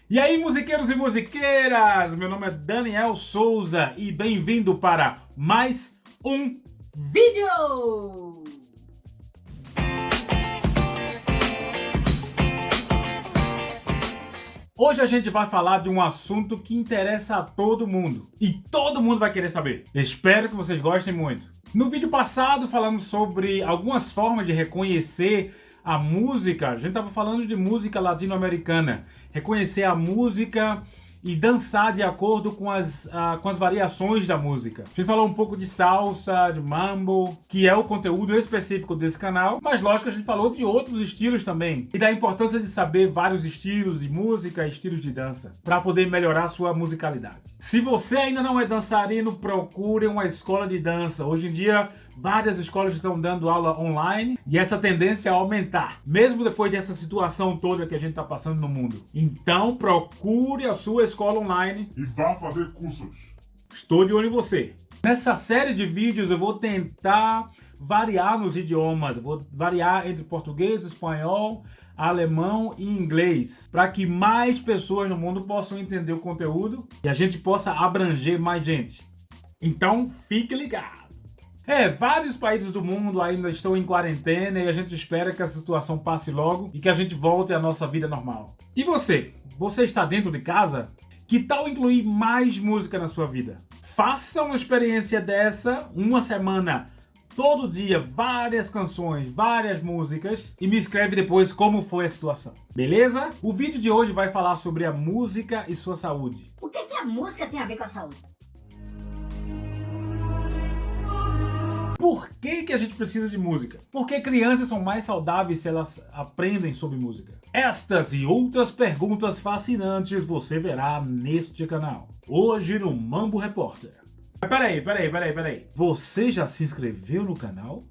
E aí, musiqueiros e musiqueiras! Meu nome é Daniel Souza e bem-vindo para mais um vídeo! Hoje a gente vai falar de um assunto que interessa a todo mundo e todo mundo vai querer saber. Espero que vocês gostem muito. No vídeo passado falamos sobre algumas formas de reconhecer a música. A gente estava falando de música latino-americana. Reconhecer a música e dançar de acordo com as variações da música. A gente falou um pouco de salsa, de mambo, que é o conteúdo específico desse canal, mas lógico a gente falou de outros estilos também. E da importância de saber vários estilos de música, estilos de dança, para poder melhorar a sua musicalidade. Se você ainda não é dançarino, procure uma escola de dança. Hoje em dia, várias escolas estão dando aula online e essa tendência é aumentar, mesmo depois dessa situação toda que a gente está passando no mundo. Então, procure a sua escola online e vá fazer cursos. Estou de olho em você. Nessa série de vídeos eu vou tentar variar nos idiomas, vou variar entre português, espanhol, alemão e inglês, para que mais pessoas no mundo possam entender o conteúdo e a gente possa abranger mais gente. Então, fique ligado. Vários países do mundo ainda estão em quarentena e a gente espera que essa situação passe logo e que a gente volte à nossa vida normal. E você? Você está dentro de casa? Que tal incluir mais música na sua vida? Faça uma experiência dessa, uma semana, todo dia, várias canções, várias músicas e me escreve depois como foi a situação. Beleza? O vídeo de hoje vai falar sobre a música e sua saúde. O que a música tem a ver com a saúde? Por que a gente precisa de música? Porque crianças são mais saudáveis se elas aprendem sobre música. Estas e outras perguntas fascinantes você verá neste canal. Hoje no Mambo Repórter. Peraí. Você já se inscreveu no canal?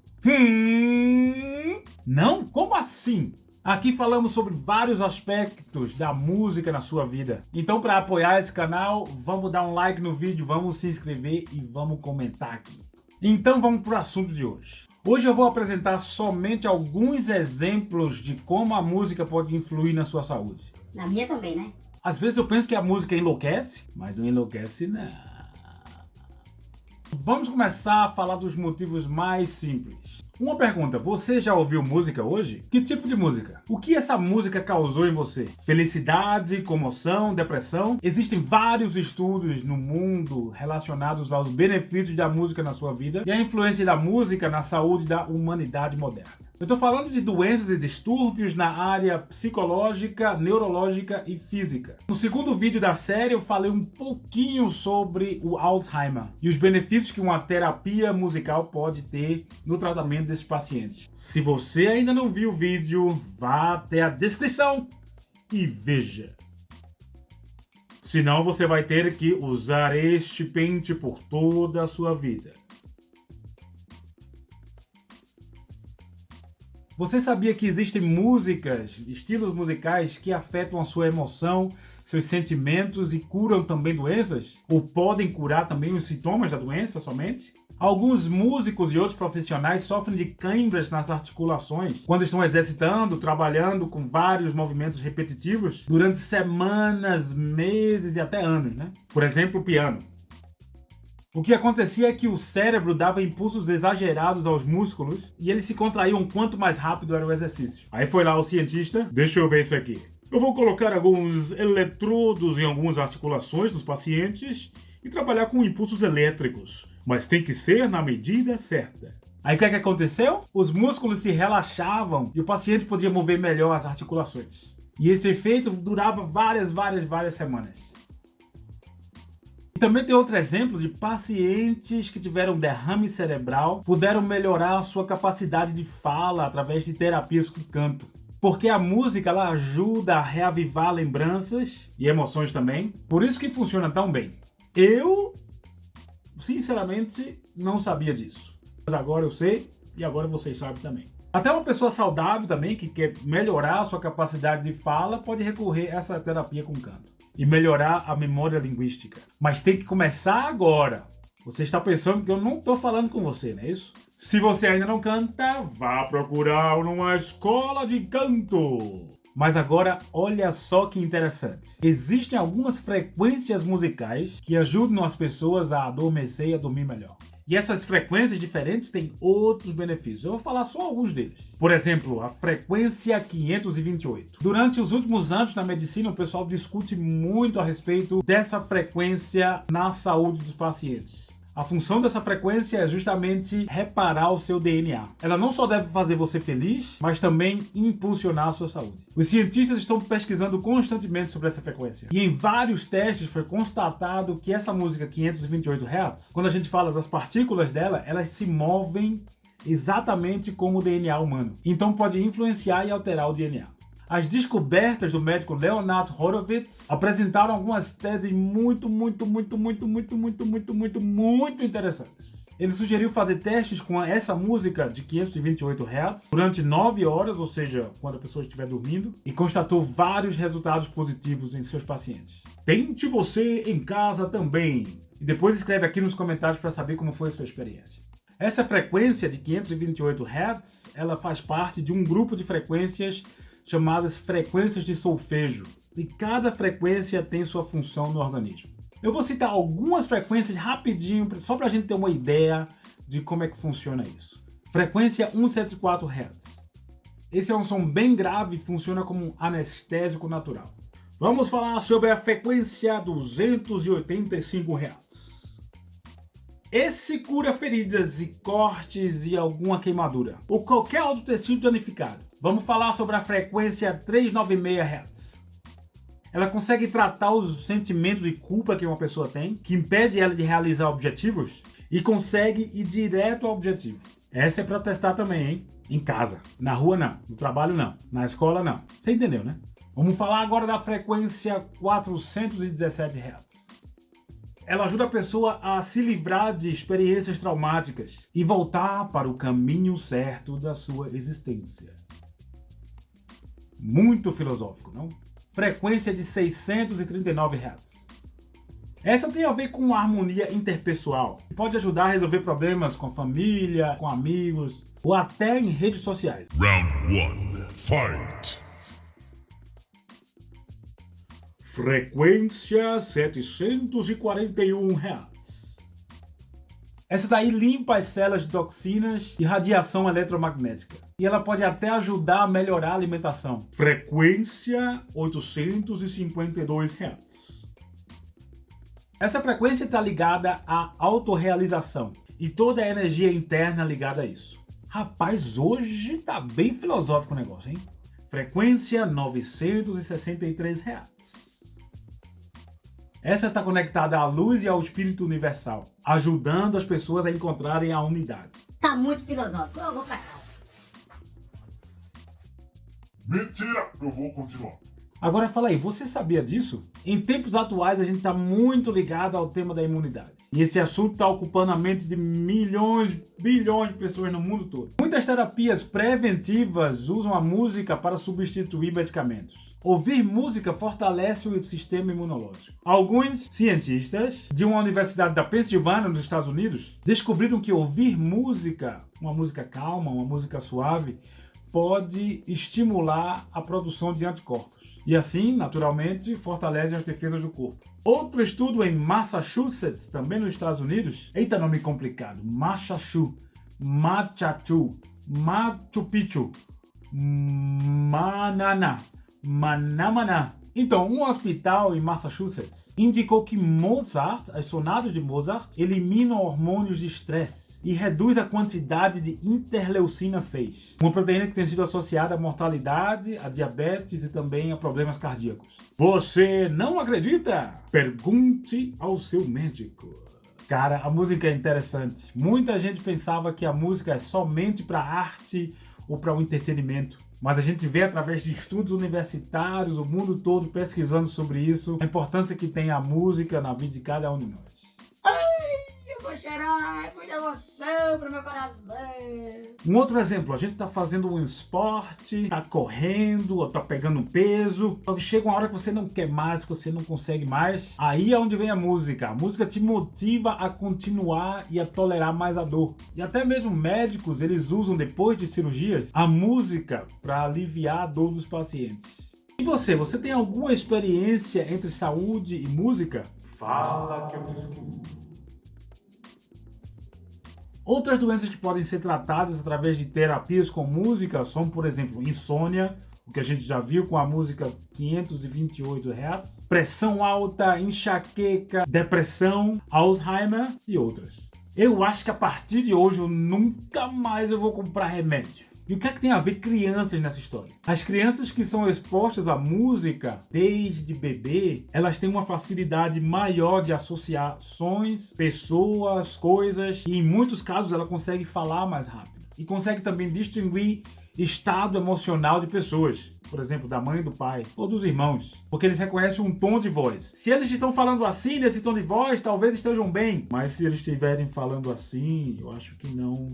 Não? Como assim? Aqui falamos sobre vários aspectos da música na sua vida. Então, para apoiar esse canal, vamos dar um like no vídeo, vamos se inscrever e vamos comentar aqui. Então vamos para o assunto de hoje. Hoje eu vou apresentar somente alguns exemplos de como a música pode influir na sua saúde. Na minha também, né? Às vezes eu penso que a música enlouquece, mas não enlouquece não. Vamos começar a falar dos motivos mais simples. Uma pergunta, você já ouviu música hoje? Que tipo de música? O que essa música causou em você? Felicidade, comoção, depressão? Existem vários estudos no mundo relacionados aos benefícios da música na sua vida e a influência da música na saúde da humanidade moderna. Eu estou falando de doenças e distúrbios na área psicológica, neurológica e física. No segundo vídeo da série eu falei um pouquinho sobre o Alzheimer e os benefícios que uma terapia musical pode ter no tratamento desses pacientes. Se você ainda não viu o vídeo, vá até a descrição e veja. Senão você vai ter que usar este pente por toda a sua vida. Você sabia que existem músicas, estilos musicais que afetam a sua emoção, seus sentimentos e curam também doenças? Ou podem curar também os sintomas da doença somente? Alguns músicos e outros profissionais sofrem de câimbras nas articulações quando estão exercitando, trabalhando com vários movimentos repetitivos durante semanas, meses e até anos, né? Por exemplo, o piano. O que acontecia é que o cérebro dava impulsos exagerados aos músculos e eles se contraíam quanto mais rápido era o exercício. Aí foi lá o cientista, deixa eu ver isso aqui. Eu vou colocar alguns eletrodos em algumas articulações dos pacientes e trabalhar com impulsos elétricos, mas tem que ser na medida certa. Aí o que aconteceu? Os músculos se relaxavam e o paciente podia mover melhor as articulações. E esse efeito durava várias semanas. Também tem outro exemplo de pacientes que tiveram derrame cerebral, puderam melhorar a sua capacidade de fala através de terapias com canto. Porque a música ela ajuda a reavivar lembranças e emoções também. Por isso que funciona tão bem. Eu, sinceramente, não sabia disso. Mas agora eu sei e agora vocês sabem também. Até uma pessoa saudável também, que quer melhorar a sua capacidade de fala, pode recorrer a essa terapia com canto e melhorar a memória linguística. Mas tem que começar agora. Você está pensando que eu não estou falando com você, não é isso? Se você ainda não canta, vá procurar numa escola de canto. Mas agora, olha só que interessante. Existem algumas frequências musicais que ajudam as pessoas a adormecer e a dormir melhor. E essas frequências diferentes têm outros benefícios. Eu vou falar só alguns deles. Por exemplo, a frequência 528. Durante os últimos anos na medicina, o pessoal discute muito a respeito dessa frequência na saúde dos pacientes. A função dessa frequência é justamente reparar o seu DNA. Ela não só deve fazer você feliz, mas também impulsionar a sua saúde. Os cientistas estão pesquisando constantemente sobre essa frequência. E em vários testes foi constatado que essa música 528 Hz, quando a gente fala das partículas dela, elas se movem exatamente como o DNA humano. Então pode influenciar e alterar o DNA. As descobertas do médico Leonard Horowitz apresentaram algumas teses muito interessantes. Ele sugeriu fazer testes com essa música de 528 Hz durante 9 horas, ou seja, quando a pessoa estiver dormindo, e constatou vários resultados positivos em seus pacientes. Tente você em casa também. E depois escreve aqui nos comentários para saber como foi a sua experiência. Essa frequência de 528 Hz, ela faz parte de um grupo de frequências chamadas frequências de solfejo. E cada frequência tem sua função no organismo. Eu vou citar algumas frequências rapidinho, só para a gente ter uma ideia de como é que funciona isso. Frequência 174 Hz. Esse é um som bem grave e funciona como um anestésico natural. Vamos falar sobre a frequência 285 Hz. Esse cura feridas e cortes e alguma queimadura, ou qualquer outro tecido danificado. Vamos falar sobre a frequência 396 Hz. Ela consegue tratar os sentimentos de culpa que uma pessoa tem, que impede ela de realizar objetivos, e consegue ir direto ao objetivo. Essa é para testar também, hein? Em casa. Na rua não, no trabalho não, na escola não. Você entendeu, né? Vamos falar agora da frequência 417 Hz. Ela ajuda a pessoa a se livrar de experiências traumáticas e voltar para o caminho certo da sua existência. Muito filosófico, não? Frequência de 639 Hz. Essa tem a ver com a harmonia interpessoal. Pode ajudar a resolver problemas com a família, com amigos ou até em redes sociais. Round 1. Fight! Frequência 741 Hz. Essa daí limpa as células de toxinas e radiação eletromagnética. E ela pode até ajudar a melhorar a alimentação. Frequência 852 Hz. Essa frequência está ligada à autorrealização e toda a energia interna ligada a isso. Rapaz, hoje tá bem filosófico o negócio, hein? Frequência 963 Hz. Essa está conectada à luz e ao espírito universal, ajudando as pessoas a encontrarem a unidade. Tá muito filosófico, eu vou pra casa. Mentira! Eu vou continuar. Agora fala aí, você sabia disso? Em tempos atuais a gente está muito ligado ao tema da imunidade. E esse assunto está ocupando a mente de milhões, bilhões de pessoas no mundo todo. Muitas terapias preventivas usam a música para substituir medicamentos. Ouvir música fortalece o sistema imunológico. Alguns cientistas de uma universidade da Pensilvânia, nos Estados Unidos, descobriram que ouvir música, uma música calma, uma música suave, pode estimular a produção de anticorpos. E assim, naturalmente, fortalece as defesas do corpo. Outro estudo em Massachusetts, também nos Estados Unidos, eita nome complicado, Machu Picchu, Manamana. Então, um hospital em Massachusetts indicou que Mozart, as sonatas de Mozart, eliminam hormônios de estresse e reduz a quantidade de interleucina 6, uma proteína que tem sido associada à mortalidade, a diabetes e também a problemas cardíacos. Você não acredita? Pergunte ao seu médico. Cara, a música é interessante. Muita gente pensava que a música é somente para arte ou para o entretenimento. Mas a gente vê através de estudos universitários, o mundo todo pesquisando sobre isso, a importância que tem a música na vida de cada um de nós. Eu vou chorar, muita emoção pro meu coração. Um outro exemplo, a gente está fazendo um esporte, está correndo, ou está pegando peso, só que chega uma hora que você não quer mais, que você não consegue mais, aí é onde vem a música. A música te motiva a continuar e a tolerar mais a dor. E até mesmo médicos, eles usam depois de cirurgias, a música para aliviar a dor dos pacientes. E você tem alguma experiência entre saúde e música? Fala que eu te escuto. Outras doenças que podem ser tratadas através de terapias com música são, por exemplo, insônia, o que a gente já viu com a música 528 Hz, pressão alta, enxaqueca, depressão, Alzheimer e outras. Eu acho que a partir de hoje eu nunca mais vou comprar remédio. E o que é que tem a ver crianças nessa história? As crianças que são expostas à música desde bebê, elas têm uma facilidade maior de associar sons, pessoas, coisas, e em muitos casos ela consegue falar mais rápido. E consegue também distinguir estado emocional de pessoas, por exemplo, da mãe, do pai ou dos irmãos, porque eles reconhecem um tom de voz. Se eles estão falando assim, nesse tom de voz, talvez estejam bem, mas se eles estiverem falando assim, eu acho que não.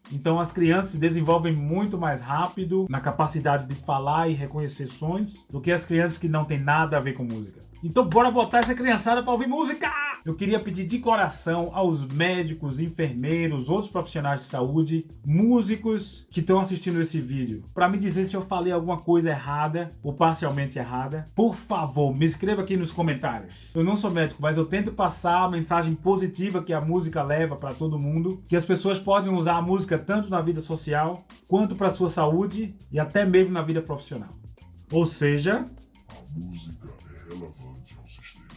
Então as crianças se desenvolvem muito mais rápido na capacidade de falar e reconhecer sons do que as crianças que não têm nada a ver com música. Então bora botar essa criançada para ouvir música! Eu queria pedir de coração aos médicos, enfermeiros, outros profissionais de saúde, músicos que estão assistindo esse vídeo, para me dizer se eu falei alguma coisa errada ou parcialmente errada. Por favor, me escreva aqui nos comentários. Eu não sou médico, mas eu tento passar a mensagem positiva que a música leva para todo mundo, que as pessoas podem usar a música tanto na vida social, quanto para a sua saúde e até mesmo na vida profissional. Ou seja, A música é relevante ao sistema.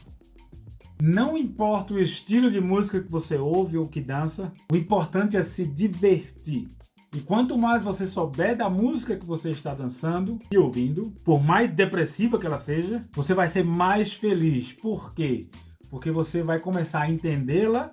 não importa o estilo de música que você ouve ou que dança, o importante é se divertir. E quanto mais você souber da música que você está dançando e ouvindo, por mais depressiva que ela seja, você vai ser mais feliz. Por quê? Porque você vai começar a entendê-la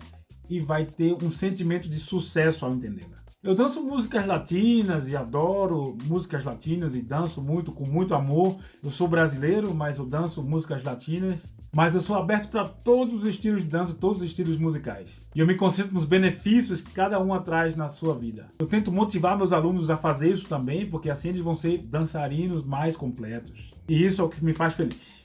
e vai ter um sentimento de sucesso ao entendê-la. Eu danço músicas latinas e adoro músicas latinas e danço muito, com muito amor. Eu sou brasileiro, mas eu danço músicas latinas. Mas eu sou aberto para todos os estilos de dança, todos os estilos musicais. E eu me concentro nos benefícios que cada um traz na sua vida. Eu tento motivar meus alunos a fazer isso também, porque assim eles vão ser dançarinos mais completos. E isso é o que me faz feliz.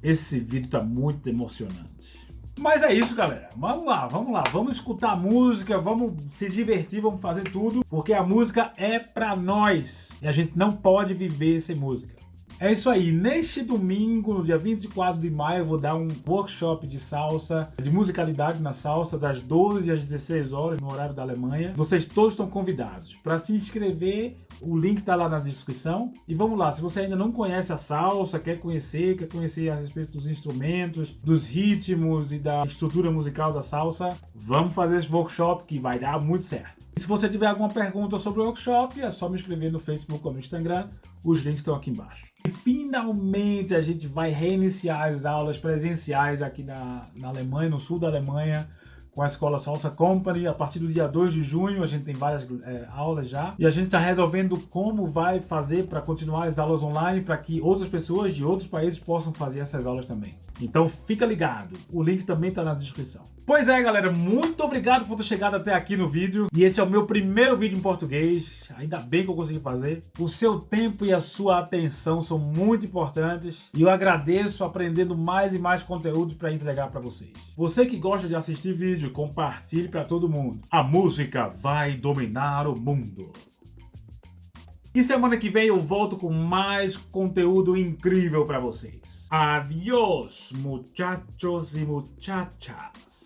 Esse vídeo está muito emocionante. Mas é isso, galera. Vamos lá. Vamos escutar a música, vamos se divertir, vamos fazer tudo, porque a música é pra nós. E a gente não pode viver sem música. É isso aí. Neste domingo, no dia 24 de maio, eu vou dar um workshop de salsa, de musicalidade na salsa, das 12 às 16 horas, no horário da Alemanha. Vocês todos estão convidados. Para se inscrever, o link está lá na descrição. E vamos lá, se você ainda não conhece a salsa, quer conhecer a respeito dos instrumentos, dos ritmos e da estrutura musical da salsa, vamos fazer esse workshop que vai dar muito certo. E se você tiver alguma pergunta sobre o workshop, é só me escrever no Facebook ou no Instagram. Os links estão aqui embaixo. E finalmente a gente vai reiniciar as aulas presenciais aqui na Alemanha, no sul da Alemanha, com a Escola Salsa Company. A partir do dia 2 de junho a gente tem várias aulas já. E a gente está resolvendo como vai fazer para continuar as aulas online, para que outras pessoas de outros países possam fazer essas aulas também. Então fica ligado, o link também está na descrição. Pois é, galera, muito obrigado por ter chegado até aqui no vídeo. E esse é o meu primeiro vídeo em português. Ainda bem que eu consegui fazer. O seu tempo e a sua atenção são muito importantes. E eu agradeço aprendendo mais e mais conteúdo para entregar para vocês. Você que gosta de assistir vídeo, compartilhe para todo mundo. A música vai dominar o mundo. E semana que vem eu volto com mais conteúdo incrível para vocês. Adiós, muchachos e muchachas.